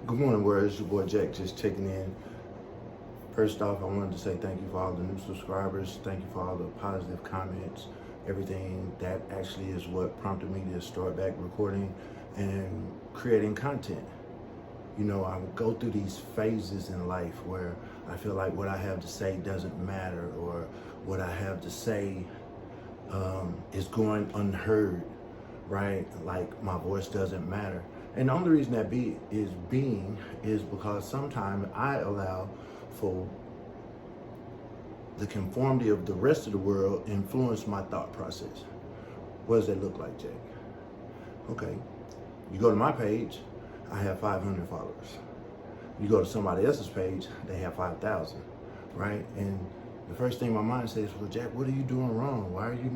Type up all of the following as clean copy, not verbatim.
Good morning, world. It's your boy Jack just checking in. First off, I wanted to say thank you for all the new subscribers. Thank you for all the positive comments. Everything that actually is what prompted me to start back recording and creating content. You know, I would go through these phases in life where I feel like what I have to say doesn't matter, or what I have to say is going unheard, right? Like my voice doesn't matter. And the only reason that is because sometimes I allow for the conformity of the rest of the world influence my thought process. What does that look like, Jake? Okay, you go to my page, I have 500 followers. You go to somebody else's page, they have 5,000, right? And the first thing my mind says, well, Jack, what are you doing wrong? Why are you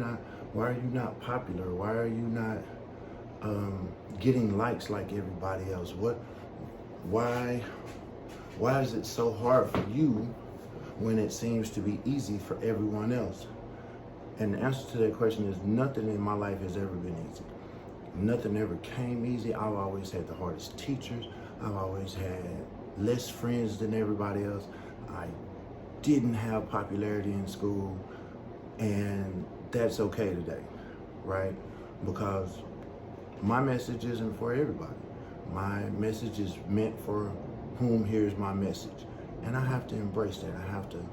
not popular? Why are you not getting likes like everybody else? Why is it so hard for you when it seems to be easy for everyone else? And the answer to that question is nothing in my life has ever been easy. Nothing ever came easy. I've always had the hardest teachers. I've always had less friends than everybody else. I didn't have popularity in school, and that's okay today, right? Because my message isn't for everybody. My message is meant for whom hears my message. And I have to embrace that. I have to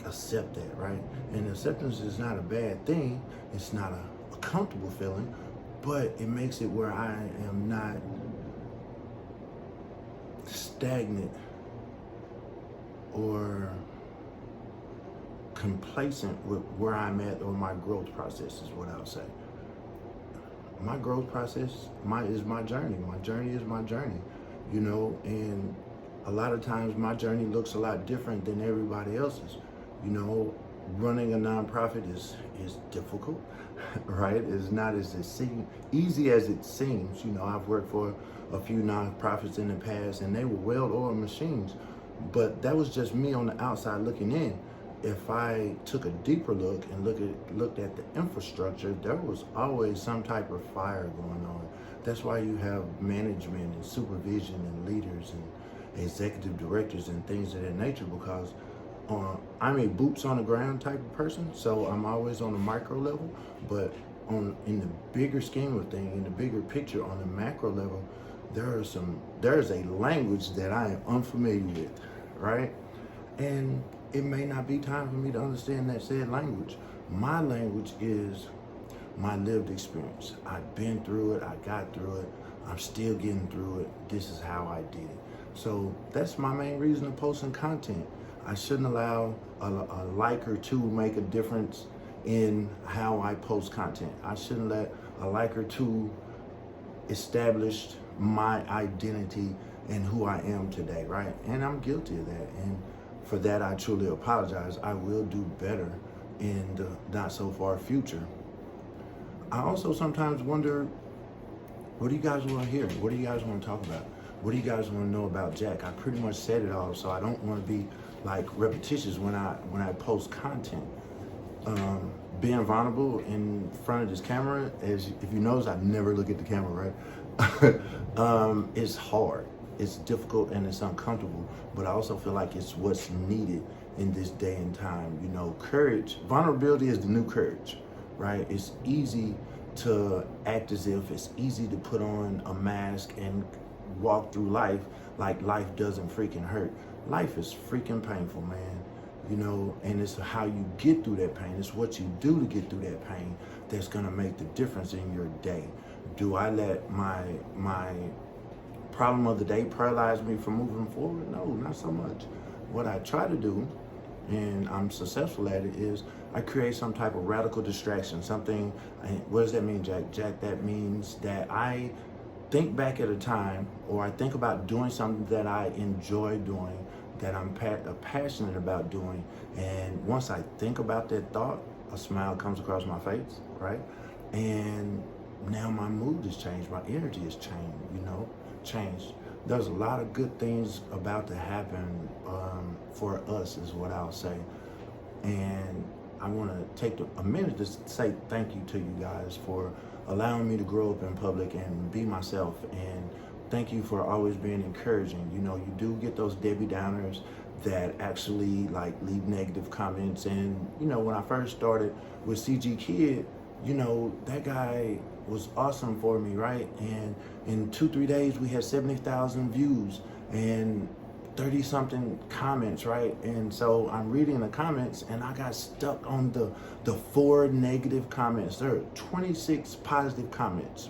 accept that, right? And acceptance is not a bad thing. It's not a comfortable feeling, but it makes it where I am not stagnant or complacent with where I'm at, or my growth process is what I'll say. My growth process is my journey. My journey is my journey, you know, and a lot of times my journey looks a lot different than everybody else's. You know, running a nonprofit is difficult, right? It's not as easy as it seems. You know, I've worked for a few nonprofits in the past, and they were well-oiled machines, but that was just me on the outside looking in. If I took a deeper look and looked at the infrastructure, there was always some type of fire going on. That's why you have management and supervision and leaders and executive directors and things of that nature, because I'm a boots on the ground type of person, so I'm always on the micro level, but in the bigger scheme of things, in the bigger picture, on the macro level, there's a language that I am unfamiliar with, right? And it may not be time for me to understand that said language. My language is my lived experience. I've been through it, I got through it, I'm still getting through it. This is how I did it. So that's my main reason of posting content. I shouldn't allow a like or two make a difference in how I post content. I shouldn't let a like or two establish my identity and who I am today, right? And I'm guilty of that. And for that, I truly apologize. I will do better in the not so far future. I also sometimes wonder, what do you guys want to hear? What do you guys want to talk about? What do you guys want to know about Jack? I pretty much said it all, so I don't want to be repetitious when I post content. Being vulnerable in front of this camera, if you notice, I never look at the camera, right? It's hard. It's difficult and it's uncomfortable, but I also feel like it's what's needed in this day and time. You know, courage, vulnerability is the new courage, right? It's easy to act as if, it's easy to put on a mask and walk through life like life doesn't freaking hurt. Life is freaking painful, man. You know, and it's how you get through that pain. It's what you do to get through that pain that's gonna make the difference in your day. Do I let my problem of the day paralyze me from moving forward? No, not so much. What I try to do, and I'm successful at it, is I create some type of radical distraction. Something, what does that mean, Jack? Jack, that means that I think back at a time, or I think about doing something that I enjoy doing, that I'm passionate about doing, and once I think about that thought, a smile comes across my face, right? And now my mood has changed, my energy has changed. There's a lot of good things about to happen for us, is what I'll say. And I want to take a minute to say thank you to you guys for allowing me to grow up in public and be myself and thank you for always being encouraging. You know, you do get those Debbie Downers that actually like leave negative comments. And, you know, when I first started with CG Kid, you know, that guy was awesome for me, right? And in 2-3 days, we had 70,000 views and 30 something comments, right? And so I'm reading the comments and I got stuck on the 4 negative comments. There are 26 positive comments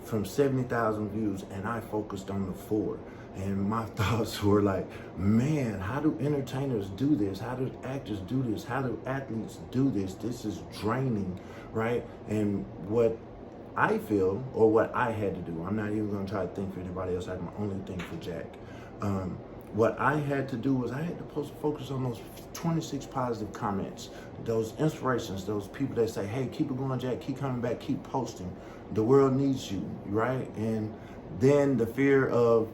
from 70,000 views, and I focused on the 4. And my thoughts were like, man, how do entertainers do this? How do actors do this? How do athletes do this? This is draining, right? And what I feel, or what I had to do, I'm not even gonna try to think for anybody else, I can only think for Jack. What I had to do was I had to focus on those 26 positive comments, those inspirations, those people that say, hey, keep it going, Jack, keep coming back, keep posting. The world needs you, right? And then the fear of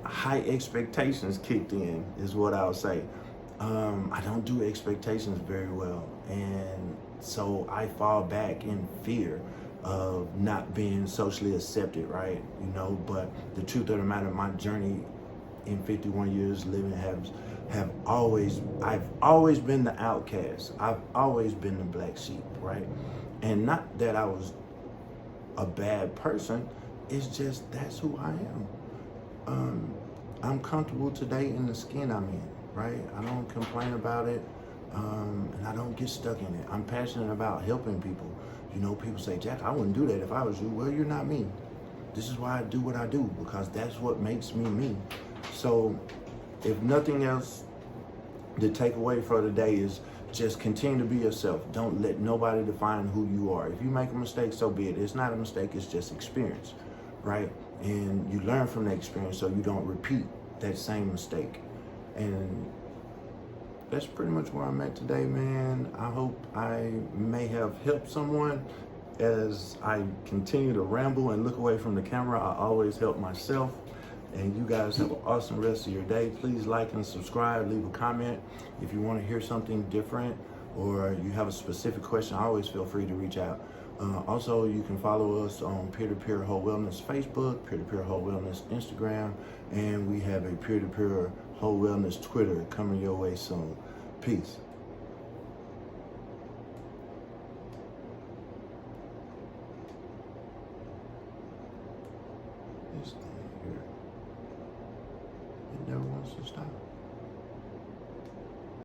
high expectations kicked in, is what I'll say. I don't do expectations very well. And so I fall back in fear of not being socially accepted, right? You know, but the truth of the matter, my journey in 51 years living I've always been the outcast. I've always been the black sheep, right? And not that I was a bad person, it's just that's who I am. I'm comfortable today in the skin I'm in, right? I don't complain about it, and I don't get stuck in it. I'm passionate about helping people. You know, people say, Jack, I wouldn't do that if I was you. Well, you're not me. This is why I do what I do, because that's what makes me me. So if nothing else, the takeaway for today is just continue to be yourself. Don't let nobody define who you are. If you make a mistake, so be it. It's not a mistake, it's just experience, right? And you learn from the experience so you don't repeat that same mistake. And that's pretty much where I'm at today, man. I hope I may have helped someone. As I continue to ramble and look away from the camera, I always help myself. And you guys have an awesome rest of your day. Please like and subscribe, leave a comment. If you want to hear something different or you have a specific question, always feel free to reach out. Also, you can follow us on Peer-to-Peer Whole Wellness Facebook, Peer-to-Peer Whole Wellness Instagram, and we have a Peer-to-Peer Whole Wellness Twitter coming your way soon. Peace. This thing here, it never wants to stop.